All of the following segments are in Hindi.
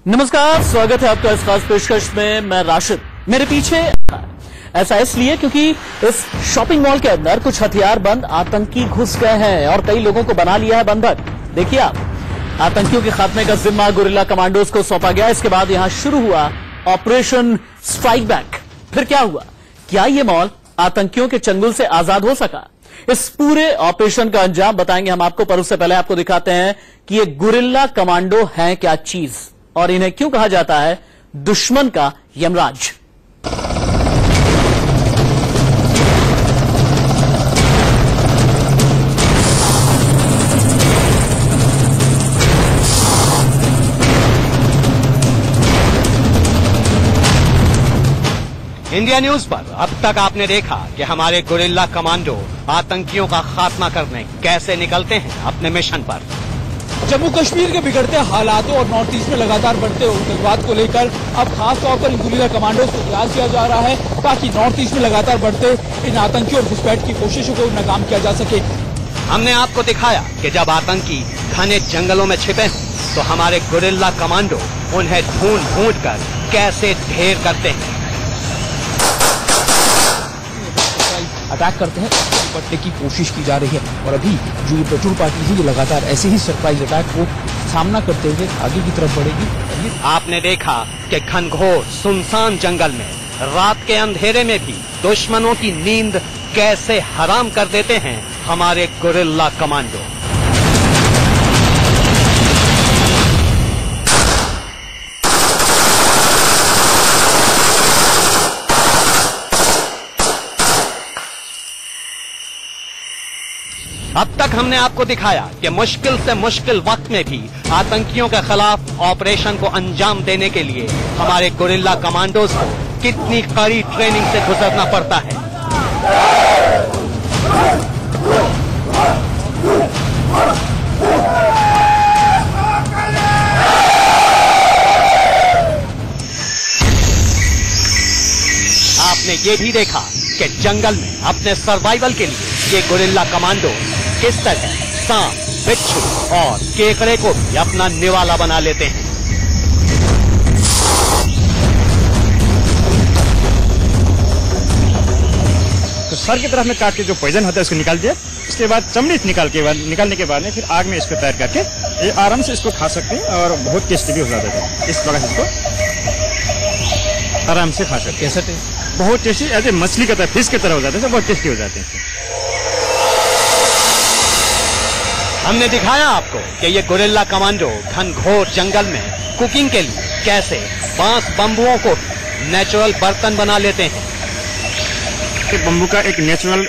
नमस्कार, स्वागत है आपका इस खास पेशकश में। मैं राशिद। मेरे पीछे ऐसा इसलिए क्योंकि इस शॉपिंग मॉल के अंदर कुछ हथियारबंद आतंकी घुस गए हैं और कई लोगों को बना लिया है बंधक। देखिए आप, आतंकियों के खात्मे का जिम्मा गुरिल्ला कमांडोज को सौंपा गया। इसके बाद यहां शुरू हुआ ऑपरेशन स्ट्राइक बैक। फिर क्या हुआ? क्या ये मॉल आतंकियों के चंगुल से आजाद हो सका? इस पूरे ऑपरेशन का अंजाम बताएंगे हम आपको, पर उससे पहले आपको दिखाते हैं कि ये गुरिल्ला कमांडो है क्या चीज और इन्हें क्यों कहा जाता है दुश्मन का यमराज। इंडिया न्यूज पर अब तक आपने देखा कि हमारे गुरिल्ला कमांडो आतंकियों का खात्मा करने कैसे निकलते हैं अपने मिशन पर। जम्मू कश्मीर के बिगड़ते हालातों और नॉर्थ ईस्ट में लगातार बढ़ते उग्रवाद को लेकर अब खास तौर पर गुरिल्ला कमांडोज को तैयार किया जा रहा है ताकि नॉर्थ ईस्ट में लगातार बढ़ते इन आतंकियों और घुसपैठ की कोशिशों को नाकाम किया जा सके। हमने आपको दिखाया कि जब आतंकी घने जंगलों में छिपे हैं तो हमारे गुरिल्ला कमांडो उन्हें ढूंढ कर कैसे ढेर करते हैं, अटैक करते हैं, निपटने की कोशिश की जा रही है। और अभी जो ये पेट्रोल पार्टी है ये लगातार ऐसे ही सरप्राइज अटैक को सामना करते हुए आगे की तरफ बढ़ेगी। आपने देखा कि घनघोर सुनसान जंगल में रात के अंधेरे में भी दुश्मनों की नींद कैसे हराम कर देते हैं हमारे गुरिल्ला कमांडो। अब तक हमने आपको दिखाया कि मुश्किल से मुश्किल वक्त में भी आतंकियों के खिलाफ ऑपरेशन को अंजाम देने के लिए हमारे गुरिल्ला कमांडोज को कितनी कड़ी ट्रेनिंग से गुजरना पड़ता है। आपने ये भी देखा कि जंगल में अपने सर्वाइवल के लिए ये गुरिल्ला कमांडो किस तरह सांप, बिच्छू और केकड़े को भी अपना निवाला बना लेते हैं। तो सर की तरफ में काट के जो पॉइजन होता है उसको निकाल दिया, उसके बाद चमड़ी निकालने के बाद में फिर आग में इसको तैयार करके ये आराम से इसको खा सकते हैं और बहुत टेस्टी भी हो जाता है। इस प्रकार से इसको आराम से खा सकते हैं। कैसा टेस्ट? बहुत टेस्टी, ऐसे मछली का तरह, फिश की तरह हो जाते हैं, बहुत टेस्टी हो जाते हैं। हमने दिखाया आपको कि ये गुरिल्ला कमांडो घनघोर जंगल में कुकिंग के लिए कैसे बांस बम्बुओं को नेचुरल बर्तन बना लेते हैं। एक बम्बू का एक नेचुरल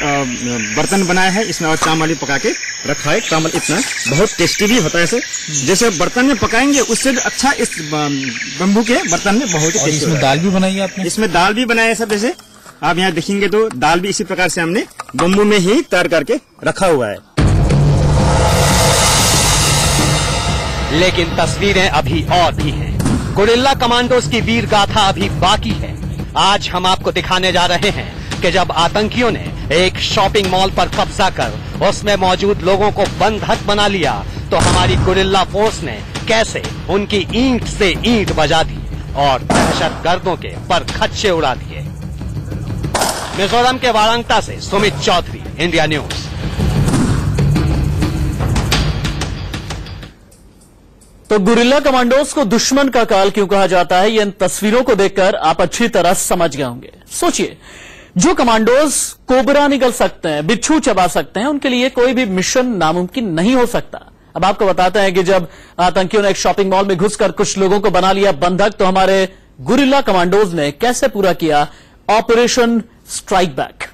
बर्तन बनाया है, इसमें और चावल पका के रखा है। चावल इतना बहुत टेस्टी भी होता है, ऐसे जैसे बर्तन में पकाएंगे उससे भी अच्छा इस बम्बू के बर्तन में बहुत ही टेस्टी। इसमें दाल भी बनाई है आपने? इसमें दाल भी बनाया है सब। जैसे आप यहाँ देखेंगे तो दाल भी इसी प्रकार से हमने बम्बू में ही तैयार करके रखा हुआ है। लेकिन तस्वीरें अभी और भी हैं। गुरिल्ला कमांडोज की वीर गाथा अभी बाकी है। आज हम आपको दिखाने जा रहे हैं कि जब आतंकियों ने एक शॉपिंग मॉल पर कब्जा कर उसमें मौजूद लोगों को बंधक बना लिया तो हमारी गुरिल्ला फोर्स ने कैसे उनकी ईंट से ईंट बजा दी और दहशतगर्दों के पर खच्चे उड़ा दिए। मिजोरम के वारंगटा से सुमित चौधरी, इंडिया न्यूज। तो गुरिल्ला कमांडोज को दुश्मन का काल क्यों कहा जाता है, ये इन तस्वीरों को देखकर आप अच्छी तरह समझ गए होंगे। सोचिए, जो कमांडोज कोबरा निकल सकते हैं, बिच्छू चबा सकते हैं, उनके लिए कोई भी मिशन नामुमकिन नहीं हो सकता। अब आपको बताते हैं कि जब आतंकियों ने एक शॉपिंग मॉल में घुसकर कुछ लोगों को बना लिया बंधक, तो हमारे गुरिल्ला कमांडोज ने कैसे पूरा किया ऑपरेशन स्ट्राइक बैक।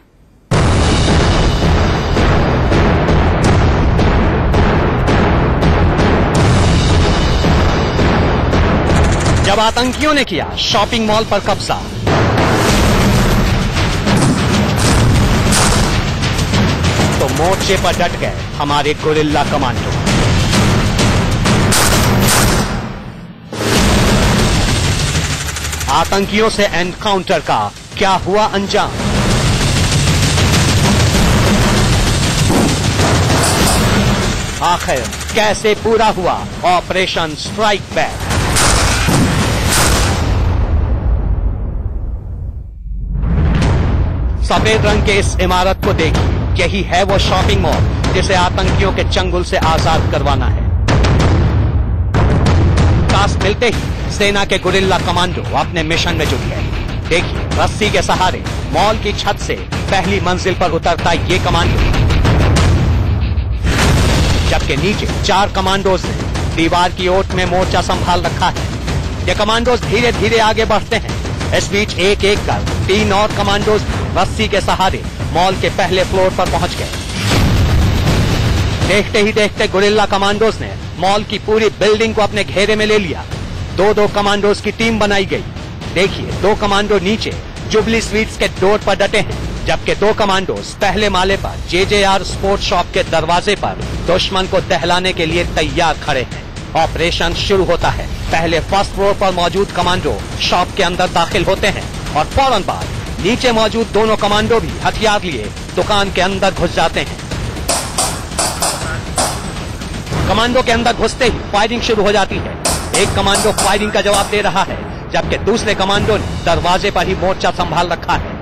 जब आतंकियों ने किया शॉपिंग मॉल पर कब्जा तो मोर्चे पर डट गए हमारे गुरिल्ला कमांडो। आतंकियों से एनकाउंटर का क्या हुआ अंजाम? आखिर कैसे पूरा हुआ ऑपरेशन स्ट्राइक बैक? सफेद रंग के इस इमारत को देखिए, यही है वो शॉपिंग मॉल जिसे आतंकियों के चंगुल से आजाद करवाना है। टास्क मिलते ही सेना के गुरिल्ला कमांडो अपने मिशन में जुट गए। देखिए, रस्सी के सहारे मॉल की छत से पहली मंजिल पर उतरता ये कमांडो, जबकि नीचे 4 कमांडोज ने दीवार की ओट में मोर्चा संभाल रखा है। ये कमांडोज धीरे धीरे आगे बढ़ते हैं। इस बीच एक एक कर 3 और कमांडोज रस्सी के सहारे मॉल के पहले फ्लोर पर पहुंच गए। देखते ही देखते गुरिल्ला कमांडोज ने मॉल की पूरी बिल्डिंग को अपने घेरे में ले लिया। 2-2 कमांडोज की टीम बनाई गई। देखिए, 2 कमांडो नीचे जुबली स्वीट्स के डोर पर डटे हैं, जबकि 2 कमांडोज पहले माले पर JJR स्पोर्ट शॉप के दरवाजे पर दुश्मन को दहलाने के लिए तैयार खड़े हैं। ऑपरेशन शुरू होता है। पहले फर्स्ट फ्लोर पर मौजूद कमांडो शॉप के अंदर दाखिल होते हैं और फौरन बाद नीचे मौजूद दोनों कमांडो भी हथियार लिए दुकान के अंदर घुस जाते हैं। कमांडो के अंदर घुसते ही फायरिंग शुरू हो जाती है। एक कमांडो फायरिंग का जवाब दे रहा है, जबकि दूसरे कमांडो ने दरवाजे पर ही मोर्चा संभाल रखा है।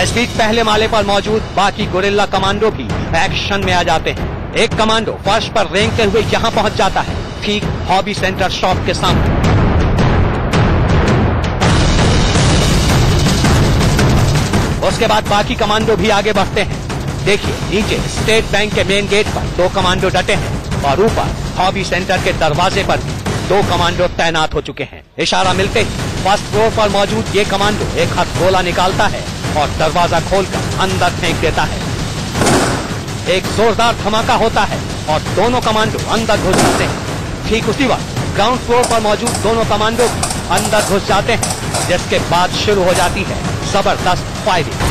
इस बीच पहले माले पर मौजूद बाकी गुरिल्ला कमांडो भी एक्शन में आ जाते हैं। एक कमांडो फर्श पर रेंगते हुए यहां पहुंच जाता है, ठीक हॉबी सेंटर शॉप के सामने। उसके बाद बाकी कमांडो भी आगे बढ़ते हैं। देखिए, नीचे स्टेट बैंक के मेन गेट पर 2 कमांडो डटे हैं और ऊपर हॉबी सेंटर के दरवाजे पर भी 2 कमांडो तैनात हो चुके हैं। इशारा मिलते ही फर्स्ट फ्लोर पर मौजूद ये कमांडो एक हथगोला निकालता है और दरवाजा खोलकर अंदर फेंक देता है। एक जोरदार धमाका होता है और दोनों कमांडो अंदर घुस जाते हैं। ठीक उसी वक्त ग्राउंड फ्लोर पर मौजूद दोनों कमांडो भी अंदर घुस जाते हैं, जिसके बाद शुरू हो जाती है जबरदस्त फायरिंग।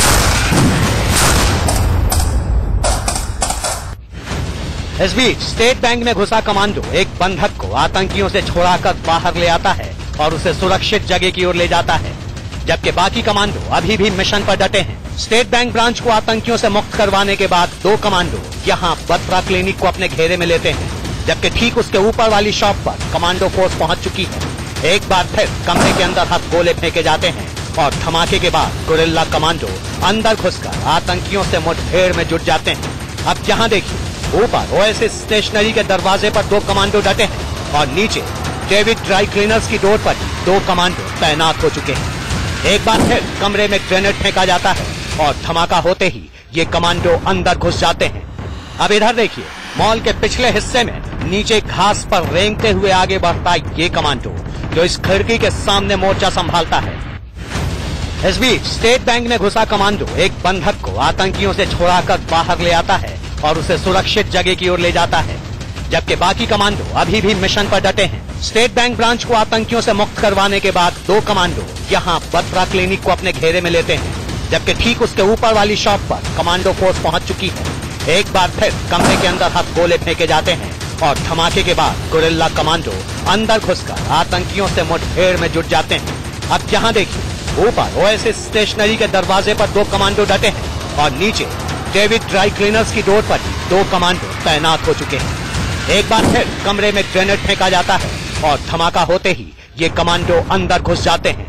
इस बीच स्टेट बैंक में घुसा कमांडो एक बंधक को आतंकियों से छुड़ाकर बाहर ले आता है और उसे सुरक्षित जगह की ओर ले जाता है, जबकि बाकी कमांडो अभी भी मिशन पर डटे हैं। स्टेट बैंक ब्रांच को आतंकियों से मुक्त करवाने के बाद 2 कमांडो यहां बत्रा क्लिनिक को अपने घेरे में लेते हैं, जबकि ठीक उसके ऊपर वाली शॉप पर कमांडो फोर्स पहुंच चुकी है। एक बार फिर कमरे के अंदर हथगोले फेंके जाते हैं और धमाके के बाद गुरिल्ला कमांडो अंदर घुसकर आतंकियों से मुठभेड़ में जुट जाते हैं। अब यहाँ देखिए, ऊपर ओएसिस स्टेशनरी के दरवाजे पर 2 कमांडो डटे हैं और नीचे डेविड ड्राई क्लीनर्स की डोर पर 2 कमांडो तैनात हो चुके हैं। एक बार फिर कमरे में ग्रेनेड फेंका जाता है और धमाका होते ही ये कमांडो अंदर घुस जाते हैं। अब इधर देखिए, मॉल के पिछले हिस्से में नीचे घास पर रेंगते हुए आगे बढ़ता ये कमांडो, जो इस खिड़की के सामने मोर्चा संभालता है। इस बीच स्टेट बैंक में घुसा कमांडो एक बंधक को आतंकियों से छुड़ाकर बाहर ले आता है और उसे सुरक्षित जगह की ओर ले जाता है, जबकि बाकी कमांडो अभी भी मिशन पर डटे हैं। स्टेट बैंक ब्रांच को आतंकियों से मुक्त करवाने के बाद 2 कमांडो यहां बत्रा क्लिनिक को अपने घेरे में लेते हैं, जबकि ठीक उसके ऊपर वाली शॉप पर कमांडो फोर्स पहुंच चुकी है। एक बार फिर कमरे के अंदर हथगोले फेंके जाते हैं और धमाके के बाद गुरिल्ला कमांडो अंदर घुसकर आतंकियों से मुठभेड़ में जुट जाते हैं। अब यहाँ देखिए, ऊपर ओएसिस स्टेशनरी के दरवाजे पर 2 कमांडो डटे हैं और नीचे डेविड ड्राई क्लीनर्स की डोर पर 2 कमांडो तैनात हो चुके हैं। एक बार फिर कमरे में ग्रेनेड फेंका जाता है और धमाका होते ही ये कमांडो अंदर घुस जाते हैं।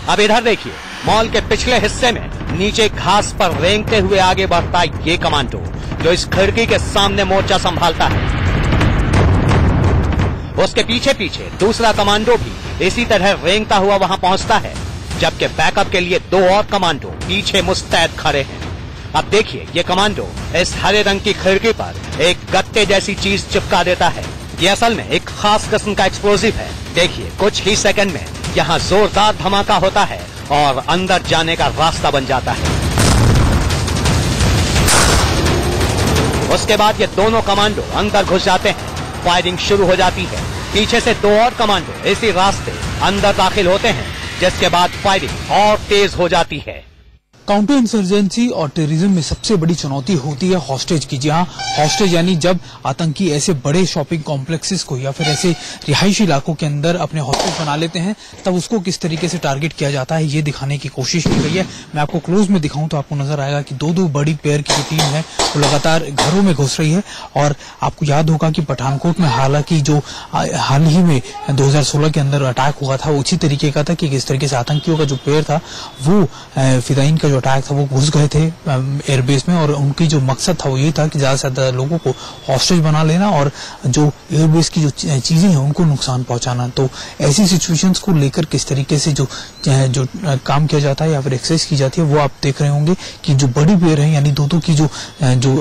अब इधर देखिए, मॉल के पिछले हिस्से में नीचे घास पर रेंगते हुए आगे बढ़ता ये कमांडो, जो इस खिड़की के सामने मोर्चा संभालता है। उसके पीछे पीछे दूसरा कमांडो भी इसी तरह रेंगता हुआ वहां पहुंचता है, जबकि बैकअप के लिए 2 और कमांडो पीछे मुस्तैद खड़े हैं। अब देखिए, ये कमांडो इस हरे रंग की खिड़की पर एक गत्ते जैसी चीज चिपका देता है। ये असल में एक खास किस्म का एक्सप्लोजिव है। देखिए, कुछ ही सेकंड में यहाँ जोरदार धमाका होता है और अंदर जाने का रास्ता बन जाता है। उसके बाद ये दोनों कमांडो अंदर घुस जाते हैं। फायरिंग शुरू हो जाती है। पीछे से 2 और कमांडो इसी रास्ते अंदर दाखिल होते हैं, जिसके बाद फायरिंग और तेज हो जाती है। काउंटर इंसर्जेंसी और टेररिज्म में सबसे बड़ी चुनौती होती है हॉस्टेज की। जी हाँ, हॉस्टेज यानी जब आतंकी ऐसे बड़े शॉपिंग कॉम्प्लेक्सेस को या फिर ऐसे रिहायशी इलाकों के अंदर अपने हॉस्टेज बना लेते हैं, तब उसको किस तरीके से टारगेट किया जाता है, ये दिखाने की कोशिश की गई है। मैं आपको क्लोज में दिखाऊं तो आपको नजर आएगा कि दो बड़ी पेयर की जो टीम है वो लगातार घरों में घुस रही है। और आपको याद होगा कि पठानकोट में हालांकि जो हाल ही में 2016 के अंदर अटैक हुआ था वो उसी तरीके का था कि किस तरीके से आतंकियों का जो पेयर था वो फिदाइन का जो अटैक था वो घुस गए थे एयरबेस में, और उनकी जो मकसद था वो ये था कि ज्यादा से ज्यादा लोगों को हॉस्टेज बना लेना और जो एयरबेस की जो चीजें हैं उनको नुकसान पहुंचाना। तो ऐसी सिचुएशंस को लेकर किस तरीके से जो काम किया जाता है या फिर एक्सरसाइज की जाती है वो आप देख रहे होंगे कि जो बड़ी पेयर है यानी दो की जो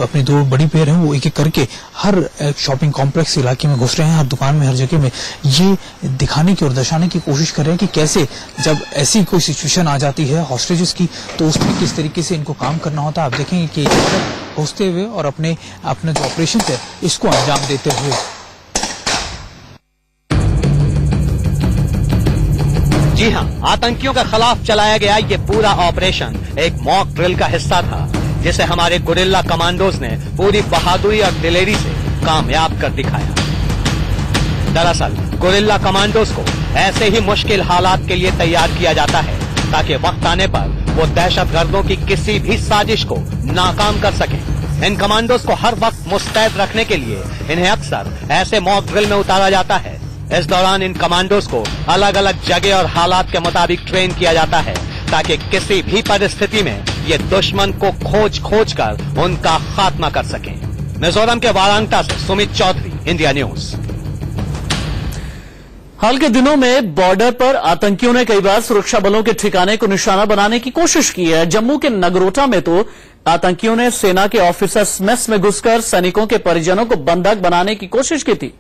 अपनी दो बड़ी पेयर है वो एक एक करके हर शॉपिंग कॉम्प्लेक्स इलाके में घुस रहे हैं, हर दुकान में, हर जगह में। ये दिखाने की और दर्शाने की कोशिश कर रहे हैं कि कैसे जब ऐसी कोई सिचुएशन आ जाती है हॉस्टेजेस की तो उसमें किस तरीके से इनको काम करना होता है। आप देखेंगे कि घुसते हुए और अपने जो ऑपरेशन है इसको अंजाम देते हुए। जी हाँ, आतंकियों के खिलाफ चलाया गया ये पूरा ऑपरेशन एक मॉक ड्रिल का हिस्सा था, जिसे हमारे गुरिल्ला कमांडोज ने पूरी बहादुरी और दिलेरी से कामयाब कर दिखाया। दरअसल गुरिल्ला कमांडोज को ऐसे ही मुश्किल हालात के लिए तैयार किया जाता है ताकि वक्त आने पर वो दहशतगर्दों की किसी भी साजिश को नाकाम कर सके। इन कमांडोज को हर वक्त मुस्तैद रखने के लिए इन्हें अक्सर ऐसे मॉक ड्रिल में उतारा जाता है। इस दौरान इन कमांडोज को अलग अलग जगह और हालात के मुताबिक ट्रेन किया जाता है ताकि किसी भी परिस्थिति में ये दुश्मन को खोज कर उनका खात्मा कर सकें। मिजोरम के वारांगटा से सुमित चौधरी, इंडिया न्यूज। हाल के दिनों में बॉर्डर पर आतंकियों ने कई बार सुरक्षा बलों के ठिकाने को निशाना बनाने की कोशिश की है। जम्मू के नगरोटा में तो आतंकियों ने सेना के ऑफिसर्स मेस में घुसकर सैनिकों के परिजनों को बंधक बनाने की कोशिश की थी।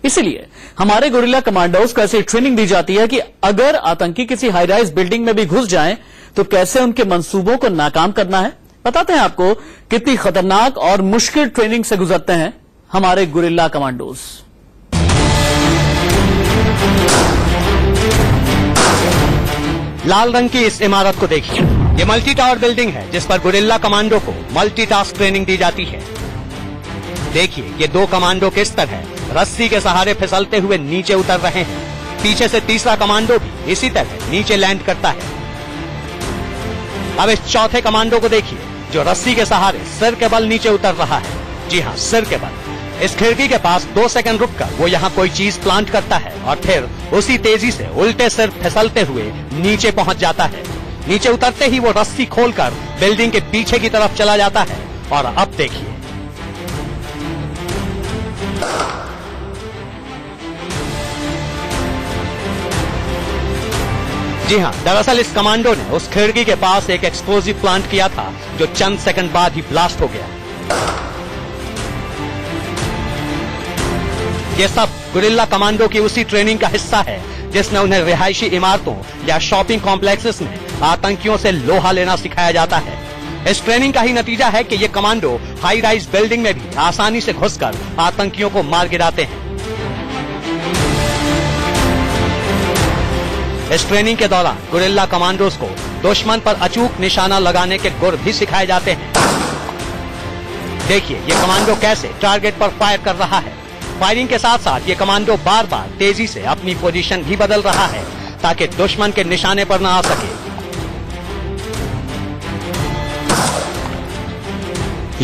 इसीलिए हमारे गुरिल्ला कमांडोज को ऐसी ट्रेनिंग दी जाती है कि अगर आतंकी किसी हाई राइज बिल्डिंग में भी घुस जाएं तो कैसे उनके मंसूबों को नाकाम करना है। बताते हैं आपको कितनी खतरनाक और मुश्किल ट्रेनिंग से गुजरते हैं हमारे गुरिल्ला कमांडोज। लाल रंग की इस इमारत को देखिए, ये मल्टी टावर बिल्डिंग है जिस पर गुरिल्ला कमांडो को मल्टीटास्क ट्रेनिंग दी जाती है। देखिए ये दो कमांडो किस तरह रस्सी के सहारे फिसलते हुए नीचे उतर रहे हैं। पीछे से तीसरा कमांडो भी इसी तरह नीचे लैंड करता है। अब इस चौथे कमांडो को देखिए जो रस्सी के सहारे सिर के बल नीचे उतर रहा है। जी हाँ, सिर के बल। इस खिड़की के पास 2 सेकंड रुककर वो यहाँ कोई चीज प्लांट करता है और फिर उसी तेजी से उल्टे सिर फिसलते हुए नीचे पहुंच जाता है। नीचे उतरते ही वो रस्सी खोलकर बिल्डिंग के पीछे की तरफ चला जाता है। और अब देखिए जी हाँ, दरअसल इस कमांडो ने उस खिड़की के पास एक एक्सप्लोजिव प्लांट किया था जो चंद सेकंड बाद ही ब्लास्ट हो गया। ये सब गुरिल्ला कमांडो की उसी ट्रेनिंग का हिस्सा है जिसमें उन्हें रिहायशी इमारतों या शॉपिंग कॉम्प्लेक्सेस में आतंकियों से लोहा लेना सिखाया जाता है। इस ट्रेनिंग का ही नतीजा है कि ये कमांडो हाई राइज बिल्डिंग में भी आसानी से घुसकर आतंकियों को मार गिराते हैं। इस ट्रेनिंग के दौरान गुरिल्ला कमांडोज को दुश्मन पर अचूक निशाना लगाने के गुर भी सिखाए जाते हैं। देखिए ये कमांडो कैसे टारगेट पर फायर कर रहा है। फायरिंग के साथ साथ ये कमांडो बार बार तेजी से अपनी पोजीशन भी बदल रहा है ताकि दुश्मन के निशाने पर न आ सके।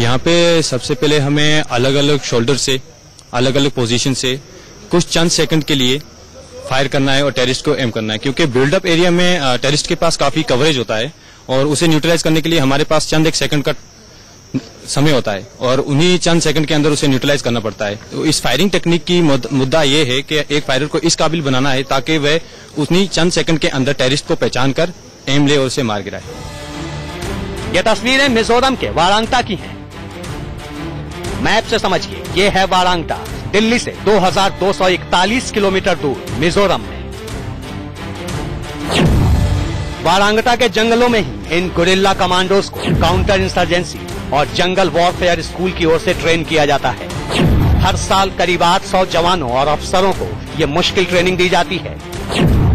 यहाँ पे सबसे पहले हमें अलग अलग शोल्डर से, अलग अलग पोजीशन से कुछ चंद सेकंड के लिए फायर करना है और टेररिस्ट को एम करना है, क्योंकि बिल्डअप एरिया में टेररिस्ट के पास काफी कवरेज होता है और उसे न्यूट्रलाइज करने के लिए हमारे पास चंद एक सेकंड का समय होता है और उन्हीं चंद सेकंड के अंदर उसे न्यूट्रलाइज करना पड़ता है। तो इस फायरिंग टेक्निक की मुद्दा ये है कि एक फायरर को इस काबिल बनाना है ताकि वह उन्हीं चंद सेकंड के अंदर टेररिस्ट को पहचान कर एम ले और उसे मार गिराए। ये तस्वीरें मिजोरम के वारांगटा की हैं। मैप से समझिए, ये है वारांगटा, दिल्ली से 2241 किलोमीटर दूर मिजोरम में। वारांगटा के जंगलों में ही इन गुरिल्ला कमांडोज को काउंटर इंसर्जेंसी और जंगल वॉरफेयर स्कूल की ओर से ट्रेन किया जाता है। हर साल करीब 800 जवानों और अफसरों को ये मुश्किल ट्रेनिंग दी जाती है।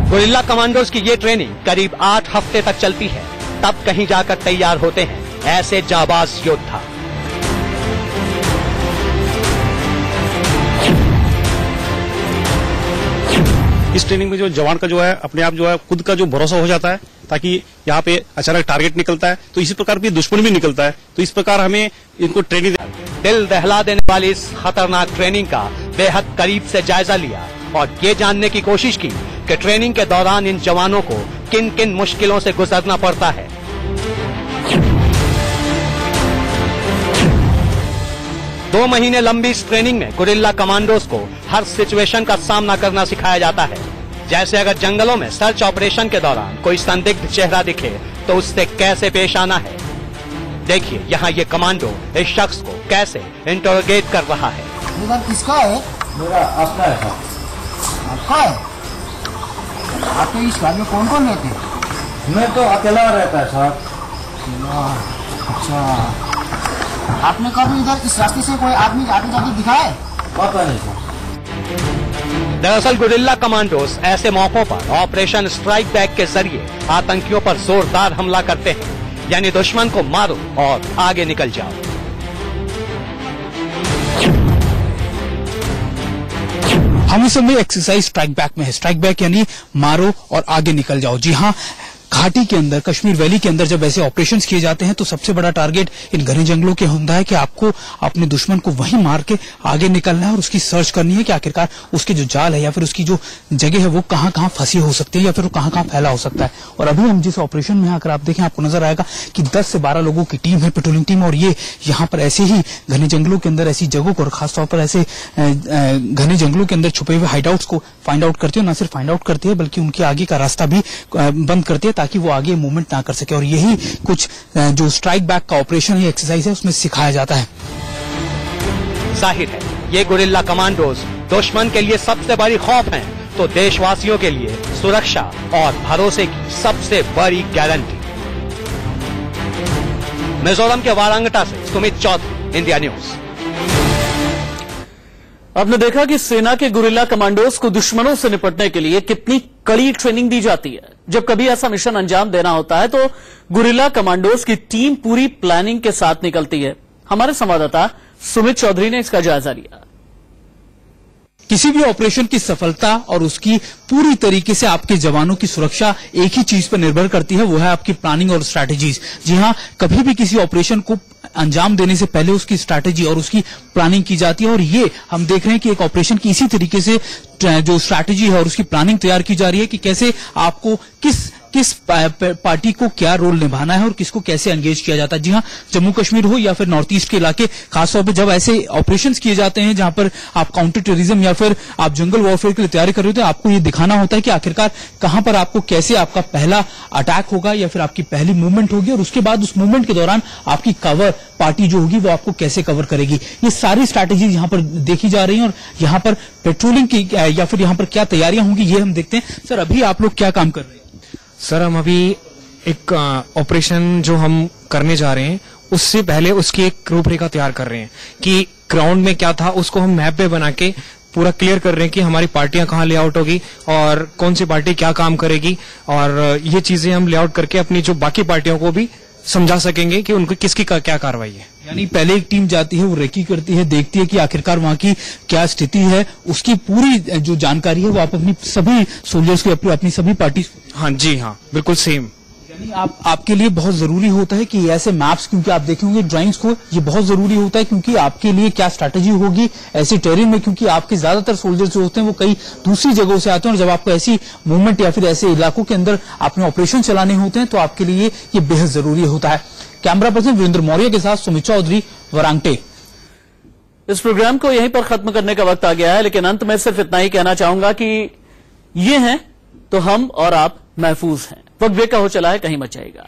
गुरिल्ला कमांडोज की ये ट्रेनिंग करीब 8 हफ्ते तक चलती है। तब कहीं जाकर तैयार होते हैं ऐसे जाबाज योद्धा। इस ट्रेनिंग में जो जवान का जो है अपने आप जो है खुद का जो भरोसा हो जाता है, ताकि यहाँ पे अचानक टारगेट निकलता है तो इसी प्रकार भी दुश्मन भी निकलता है। तो इस प्रकार हमें इनको ट्रेनिंग दिल दहला देने वाली इस खतरनाक ट्रेनिंग का बेहद करीब से जायजा लिया और ये जानने की कोशिश की कि ट्रेनिंग के दौरान इन जवानों को किन किन मुश्किलों से गुजरना पड़ता है। दो महीने लंबी इस ट्रेनिंग में गुरिल्ला कमांडोज को हर सिचुएशन का सामना करना सिखाया जाता है। जैसे अगर जंगलों में सर्च ऑपरेशन के दौरान कोई संदिग्ध चेहरा दिखे तो उससे कैसे पेश आना है। देखिए यहाँ ये कमांडो इस शख्स को कैसे इंटरोगेट कर रहा है। किसका है? मेरा आपका है। आपका है? आपके इस गाड़ी में कौन कौन रहते हैं? मैं तो अकेला रहता है साहब। अच्छा, आपने कभी इधर इस रास्ते से कोई आदमी आगे जाके दिखा है? पता नहीं सर। दरअसल गुरिल्ला कमांडोज ऐसे मौकों पर ऑपरेशन स्ट्राइक बैक के जरिए आतंकियों पर जोरदार हमला करते हैं, यानी दुश्मन को मारो और आगे निकल जाओ। हम इस समय एक्सरसाइज स्ट्राइक बैक में है। स्ट्राइक बैक यानी मारो और आगे निकल जाओ। जी हाँ, घाटी के अंदर, कश्मीर वैली के अंदर जब ऐसे ऑपरेशंस किए जाते हैं तो सबसे बड़ा टारगेट इन घने जंगलों के होता है कि आपको अपने दुश्मन को वहीं मार के आगे निकलना है और उसकी सर्च करनी है कि आखिरकार उसके जो जाल है या फिर उसकी जो जगह है वो कहाँ कहाँ फंसी हो सकती है या फिर वो कहाँ कहाँ फैला हो सकता है। और अभी हम जिस ऑपरेशन में अगर आप देखें आपको नजर आएगा कि 10 से 12 लोगों की टीम है, पेट्रोलिंग टीम, और ये यहाँ पर ऐसे ही घने जंगलों के अंदर ऐसी जगहों को और खासतौर पर ऐसे घने जंगलों के अंदर छुपे हुए हाइडआउट्स को फाइंड आउट करती है। न सिर्फ फाइंड आउट करती है बल्कि उनके आगे का रास्ता भी बंद करती है ताकि वो आगे मूवमेंट ना कर सके। और यही कुछ जो स्ट्राइक बैक का ऑपरेशन है, एक्सरसाइज है, उसमें सिखाया जाता है। जाहिर है ये गुरिल्ला कमांडोज दुश्मन के लिए सबसे बड़ी खौफ हैं, तो देशवासियों के लिए सुरक्षा और भरोसे की सबसे बड़ी गारंटी। मिजोरम के वारांगटा से सुमित चौधरी, इंडिया न्यूज। आपने देखा कि सेना के गुरिल्ला कमांडोज को दुश्मनों से निपटने के लिए कितनी कड़ी ट्रेनिंग दी जाती है। जब कभी ऐसा मिशन अंजाम देना होता है तो गुरिल्ला कमांडोज की टीम पूरी प्लानिंग के साथ निकलती है। हमारे संवाददाता सुमित चौधरी ने इसका जायजा लिया। किसी भी ऑपरेशन की सफलता और उसकी पूरी तरीके से आपके जवानों की सुरक्षा एक ही चीज पर निर्भर करती है, वो है आपकी प्लानिंग और स्ट्रैटेजीज। जी हाँ, कभी भी किसी ऑपरेशन को अंजाम देने से पहले उसकी स्ट्रैटेजी और उसकी प्लानिंग की जाती है। और ये हम देख रहे हैं कि एक ऑपरेशन की इसी तरीके से जो स्ट्रैटेजी है और उसकी प्लानिंग तैयार की जा रही है कि कैसे आपको किस पार्टी को क्या रोल निभाना है और किसको कैसे एंगेज किया जाता है। जी हाँ, जम्मू कश्मीर हो या फिर नॉर्थ ईस्ट के इलाके, खासतौर पर जब ऐसे ऑपरेशंस किए जाते हैं जहां पर आप काउंटर टेररिज्म या फिर आप जंगल वॉरफेयर के लिए तैयारी कर रहे होते हैं, आपको ये दिखाना होता है कि आखिरकार कहां पर आपको कैसे आपका पहला अटैक होगा या फिर आपकी पहली मूवमेंट होगी और उसके बाद उस मूवमेंट के दौरान आपकी कवर पार्टी जो होगी वो आपको कैसे कवर करेगी। ये सारी स्ट्रैटेजी यहाँ पर देखी जा रही है और यहाँ पर पेट्रोलिंग की या फिर यहाँ पर क्या तैयारियां होंगी ये हम देखते हैं। सर, अभी आप लोग क्या काम कर रहे हैं? सर, हम अभी एक ऑपरेशन जो हम करने जा रहे हैं उससे पहले उसकी एक रूपरेखा तैयार कर रहे हैं कि ग्राउंड में क्या था उसको हम मैप पे बना के पूरा क्लियर कर रहे हैं कि हमारी पार्टियां कहाँ लेआउट होगी और कौन सी पार्टी क्या काम करेगी। और ये चीजें हम लेआउट करके अपनी जो बाकी पार्टियों को भी समझा सकेंगे कि उनको किसकी क्या कार्रवाई है। यानी पहले एक टीम जाती है, वो रेकी करती है, देखती है कि आखिरकार वहां की क्या स्थिति है, उसकी पूरी जो जानकारी है वो आप अपनी सभी सोल्जर्स को, अपनी सभी पार्टी। हाँ जी, हाँ बिल्कुल सेम। यानी आपके लिए बहुत जरूरी होता है कि ऐसे मैप्स, क्योंकि आप देखेंगे ड्राइंग्स को, ये बहुत जरूरी होता है क्योंकि आपके लिए क्या स्ट्रैटेजी होगी ऐसे टेरेन में, क्योंकि आपके ज्यादातर सोल्जर्स जो होते हैं वो कई दूसरी जगहों से आते हैं और जब आपको ऐसी मूवमेंट या फिर ऐसे इलाकों के अंदर अपने ऑपरेशन चलाने होते हैं तो आपके लिए ये बेहद जरूरी होता है। कैमरा पर्सन वीरेंद्र मौर्य के साथ सुमित चौधरी, वारांगटे। इस प्रोग्राम को यहीं पर खत्म करने का वक्त आ गया है, लेकिन अंत में सिर्फ इतना ही कहना चाहूंगा कि ये हैं तो हम और आप महफूज हैं। वक्त बेका हो चला है, कहीं मत जाइएगा।